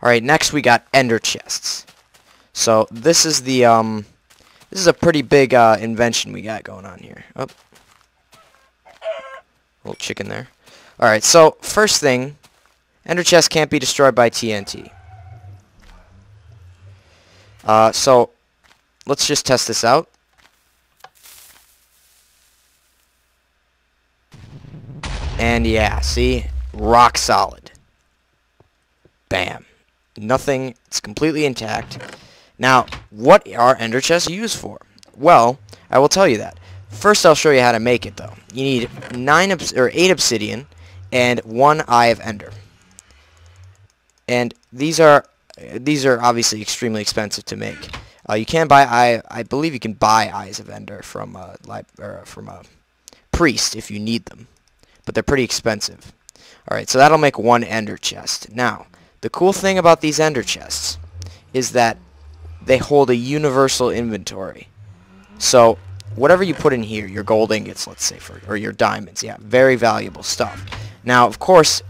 Alright, next we got ender chests. So this is the this is a pretty big invention we got going on here. Oh. Little chicken there. Alright, so first thing, ender chests can't be destroyed by TNT. So let's just test this out. And yeah, see? Rock solid. Bam. Nothing. It's completely intact. Now, what are ender chests used for? Well, I will tell you that. First, I'll show you how to make it, though. You need 8 obsidian and 1 eye of ender. And these are obviously extremely expensive to make. You can buy I believe you can buy eyes of ender from a priest if you need them, but they're pretty expensive. All right, so that'll make 1 ender chest. Now, the cool thing about these ender chests is that they hold a universal inventory. So whatever you put in here, your gold ingots, let's say, or your diamonds, yeah, very valuable stuff. Now, of course,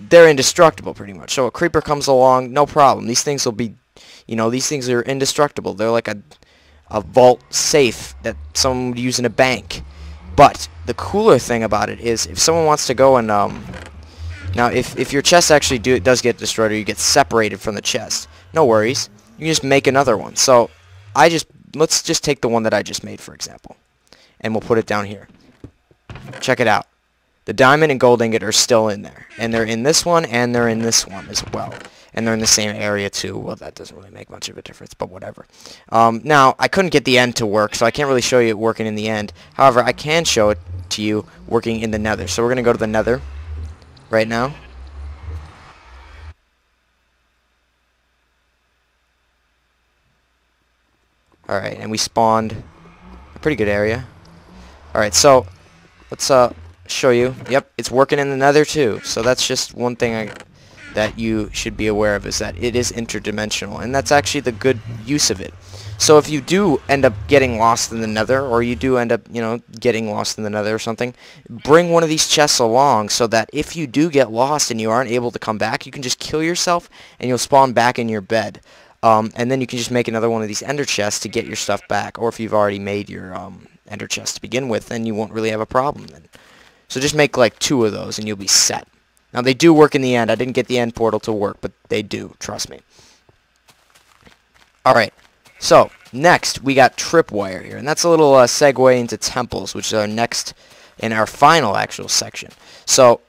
they're indestructible pretty much. So a creeper comes along, no problem. These things will be, these things are indestructible. They're like a vault safe that someone would use in a bank. But the cooler thing about it is if someone wants to go and now if your chest actually does get destroyed or you get separated from the chest, no worries. You can just make another one. So let's just take the one that I just made, for example, and we'll put it down here. Check it out. The diamond and gold ingot are still in there, and they're in this one and they're in this one as well, and they're in the same area too. Well, that doesn't really make much of a difference, but whatever. Now I couldn't get the end to work, so I can't really show you it working in the end. However, I can show it to you working in the nether. So we're gonna go to the nether right now. Alright, and we spawned a pretty good area. Alright, so let's show you. Yep, it's working in the nether too. So that's just one thing that you should be aware of, is that it is interdimensional, and that's actually the good use of it. So if you do end up getting lost in the nether, or you do end up, getting lost in the nether or something, bring one of these chests along so that if you do get lost and you aren't able to come back, you can just kill yourself and you'll spawn back in your bed. And then you can just make another one of these ender chests to get your stuff back. Or if you've already made your ender chest to begin with, then you won't really have a problem then. So just make like 2 of those and you'll be set. Now they do work in the end. I didn't get the end portal to work, but they do. Trust me. Alright, so next we got tripwire here. And that's a little segue into temples, which is our next and our final actual section. So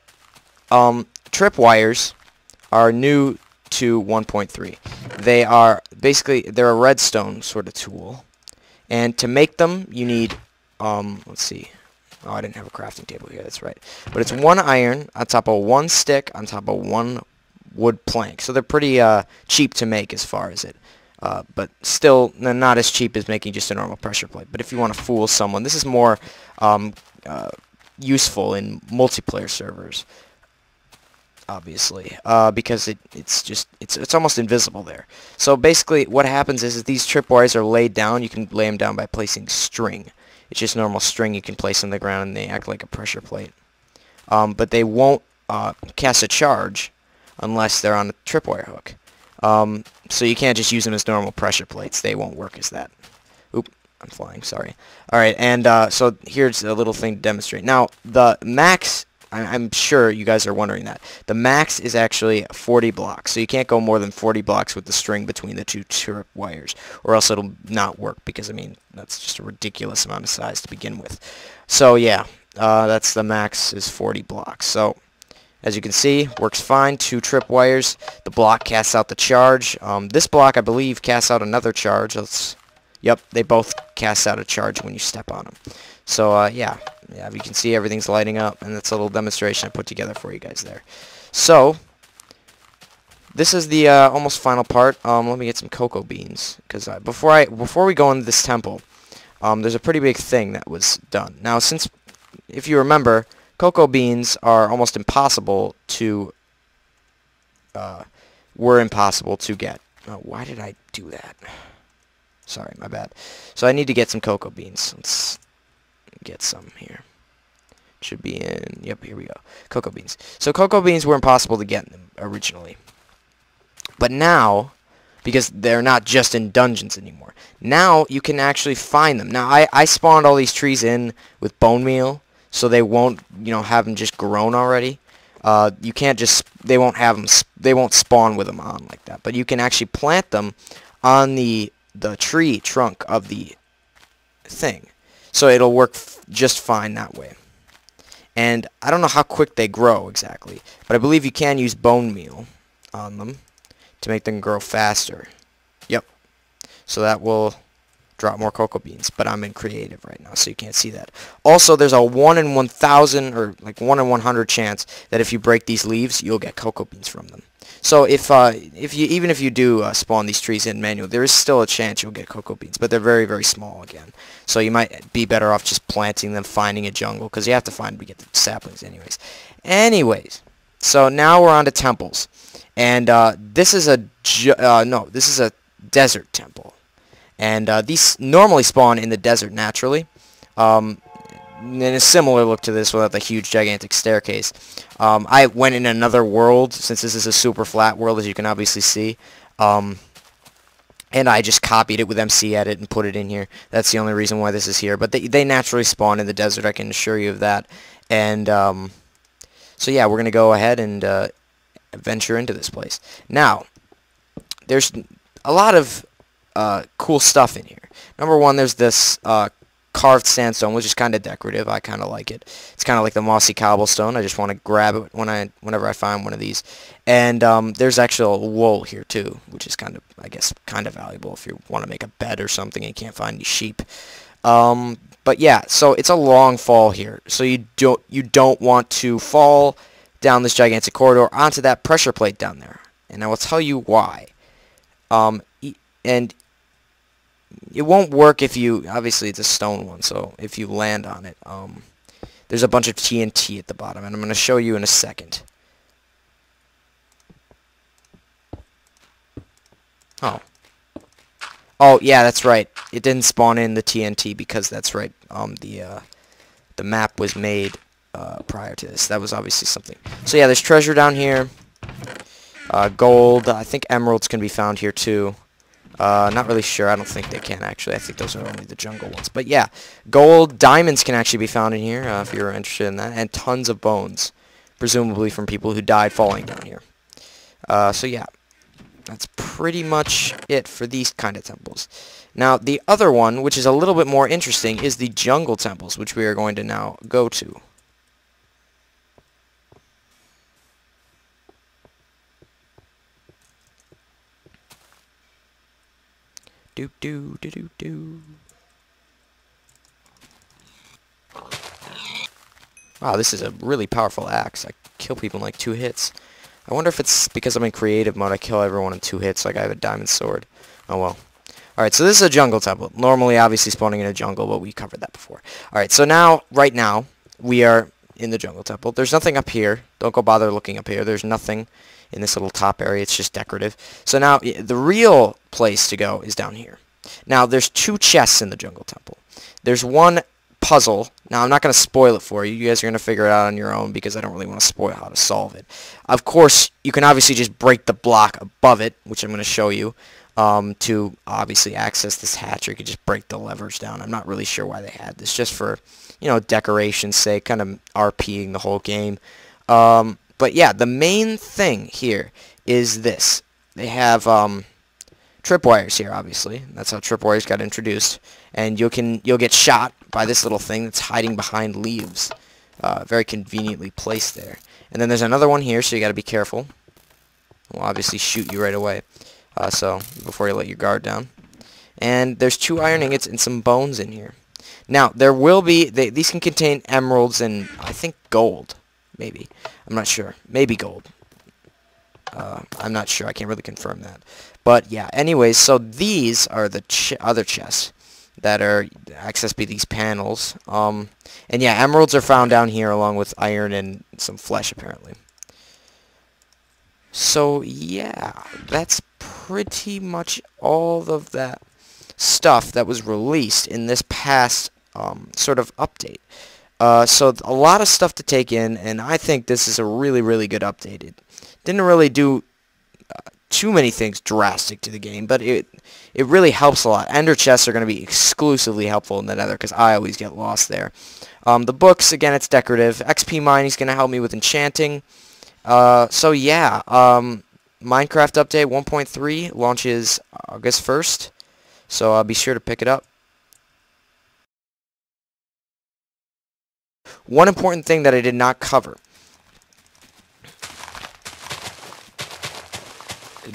tripwires are new to 1.3. They are basically, they're a redstone sort of tool, and to make them you need let's see, oh, I didn't have a crafting table here, that's right, but it's 1 iron on top of 1 stick on top of 1 wood plank. So they're pretty cheap to make as far as it, but still not as cheap as making just a normal pressure plate. But if you want to fool someone, this is more useful in multiplayer servers, obviously, because it's almost invisible there. So basically what happens is these tripwires are laid down. You can lay them down by placing string. It's just normal string you can place on the ground, and they act like a pressure plate. But they won't cast a charge unless they're on a tripwire hook. So you can't just use them as normal pressure plates. They won't work as that. Oop, I'm flying, sorry. Alright, and so here's a little thing to demonstrate. Now, the max, I'm sure you guys are wondering that. The max is actually 40 blocks, so you can't go more than 40 blocks with the string between the 2 trip wires, or else it'll not work, because, I mean, that's just a ridiculous amount of size to begin with. So, yeah, that's the max is 40 blocks. So, as you can see, works fine. 2 trip wires. The block casts out the charge. This block, I believe, casts out another charge. Yep, they both cast out a charge when you step on them. So, yeah, you can see everything's lighting up, and that's a little demonstration I put together for you guys there. So, this is the almost final part. Let me get some cocoa beans, because before we go into this temple, there's a pretty big thing that was done. Now, since, if you remember, cocoa beans are almost impossible to, were impossible to get. Why did I do that? Sorry, my bad. So I need to get some cocoa beans. Let's get some here. Should be in, yep, here we go. Cocoa beans. So cocoa beans were impossible to get originally. But now, because they're not just in dungeons anymore, now you can actually find them. Now, I spawned all these trees in with bone meal, so they won't, have them just grown already. You can't just, they won't have them, they won't spawn with them on like that. But you can actually plant them on the tree trunk of the thing. So it'll work just fine that way. And I don't know how quick they grow exactly, but I believe you can use bone meal on them to make them grow faster. Yep. So that will drop more cocoa beans, but I'm in creative right now, so you can't see that. Also, there's a 1 in 1,000 or like 1 in 100 chance that if you break these leaves, you'll get cocoa beans from them. So if you do spawn these trees in manual, there is still a chance you'll get cocoa beans, but they're very, very small again. So you might be better off just planting them, finding a jungle, because you have to find them to get the saplings anyways. So now we're on to temples, and this is a desert temple, and these normally spawn in the desert naturally. And a similar look to this without the huge gigantic staircase. I went in another world, since this is a super flat world, as you can obviously see, and I just copied it with MC Edit and put it in here. That's the only reason why this is here, but they naturally spawn in the desert, I can assure you of that. And so yeah, we're gonna go ahead and venture into this place. Now, there's a lot of cool stuff in here. Number one, there's this carved sandstone, which is kind of decorative. I kind of like it. It's kind of like the mossy cobblestone. I just want to grab it whenever I find one of these. And there's actual wool here too, which is kind of, I guess, kind of valuable if you want to make a bed or something and you can't find any sheep. But yeah, so it's a long fall here. So you don't want to fall down this gigantic corridor onto that pressure plate down there. And I will tell you why. And it won't work if you, obviously it's a stone one, so if you land on it, there's a bunch of TNT at the bottom, and I'm going to show you in a second. Oh, yeah, that's right. It didn't spawn in the TNT because that's right. The map was made prior to this. That was obviously something. So yeah, there's treasure down here. Gold. I think emeralds can be found here too. Not really sure. I don't think they can, actually. I think those are only the jungle ones. But yeah, gold, diamonds can actually be found in here, if you're interested in that, and tons of bones, presumably from people who died falling down here. So yeah, that's pretty much it for these kind of temples. Now, the other one, which is a little bit more interesting, is the jungle temples, which we are going to now go to. Do do do do do. Wow, this is a really powerful axe. I kill people in like 2 hits. I wonder if it's because I'm in creative mode. I kill everyone in 2 hits, like I have a diamond sword. Oh well. Alright, so this is a jungle temple. Normally, obviously, spawning in a jungle, but we covered that before. Alright, so now, right now, we are in the jungle temple. There's nothing up here. Don't go bother looking up here. There's nothing in this little top area. It's just decorative. So now, the real place to go is down here. Now, there's 2 chests in the jungle temple. There's one puzzle. Now, I'm not going to spoil it for you. You guys are going to figure it out on your own because I don't really want to spoil how to solve it. Of course, you can obviously just break the block above it, which I'm going to show you, to obviously access this hatch, or you could just break the levers down. I'm not really sure why they had this, just for, decoration's sake, kind of RPing the whole game. But yeah, the main thing here is this. They have tripwires here, obviously. That's how tripwires got introduced. And you'll get shot by this little thing that's hiding behind leaves. Very conveniently placed there. And then there's another one here, so you got to be careful. We'll obviously shoot you right away. So before you let your guard down. And there's 2 iron ingots and some bones in here. Now, there will be, these can contain emeralds and I think gold. Maybe. I'm not sure. Maybe gold. I'm not sure. I can't really confirm that. But yeah, anyways, so these are the other chests that are accessed by these panels. And yeah, emeralds are found down here along with iron and some flesh, apparently. So yeah, that's pretty much all of that stuff that was released in this past sort of update. So a lot of stuff to take in, and I think this is a really, really good update. It didn't really do too many things drastic to the game, but it really helps a lot. Ender chests are going to be exclusively helpful in the Nether because I always get lost there. The books, again, it's decorative. XP mining is going to help me with enchanting. So yeah, Minecraft update 1.3 launches August 1st, so I'll be sure to pick it up. One important thing that I did not cover,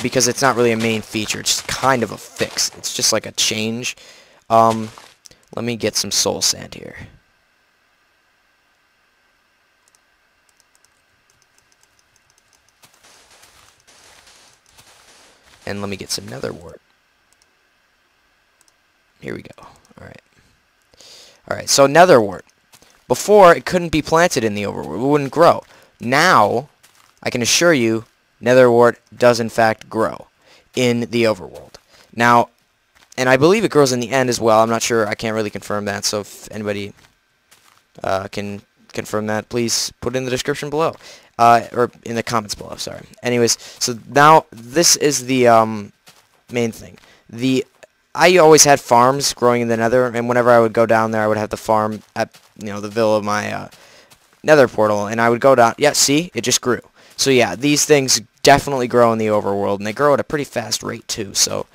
because it's not really a main feature, it's just kind of a fix. It's just like a change. Let me get some soul sand here. And let me get some nether wart. Here we go. Alright, so nether wart. Before, it couldn't be planted in the overworld. It wouldn't grow. Now, I can assure you, nether wart does in fact grow in the overworld. Now, and I believe it grows in the end as well. I'm not sure. I can't really confirm that. So if anybody can confirm that, please put it in the description below. Or in the comments below, sorry. Anyways, so now this is the main thing. I always had farms growing in the nether, and whenever I would go down there, I would have the farm at, the villa of my nether portal, and I would go down. Yeah, see? It just grew. So yeah, these things definitely grow in the overworld, and they grow at a pretty fast rate too. So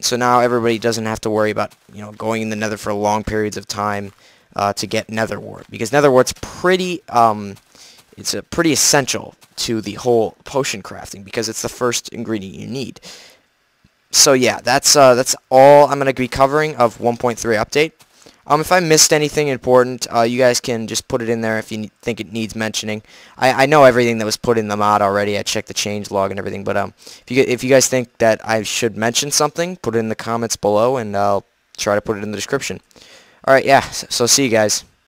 so now everybody doesn't have to worry about, going in the nether for long periods of time to get nether wart, because nether wart's pretty it's pretty essential to the whole potion crafting because it's the first ingredient you need. So yeah, that's all I'm going to be covering of 1.3 update. If I missed anything important, you guys can just put it in there if you think it needs mentioning. I know everything that was put in the mod already. I checked the change log and everything, but if you guys think that I should mention something, put it in the comments below, and I'll try to put it in the description. Alright, yeah, so see you guys.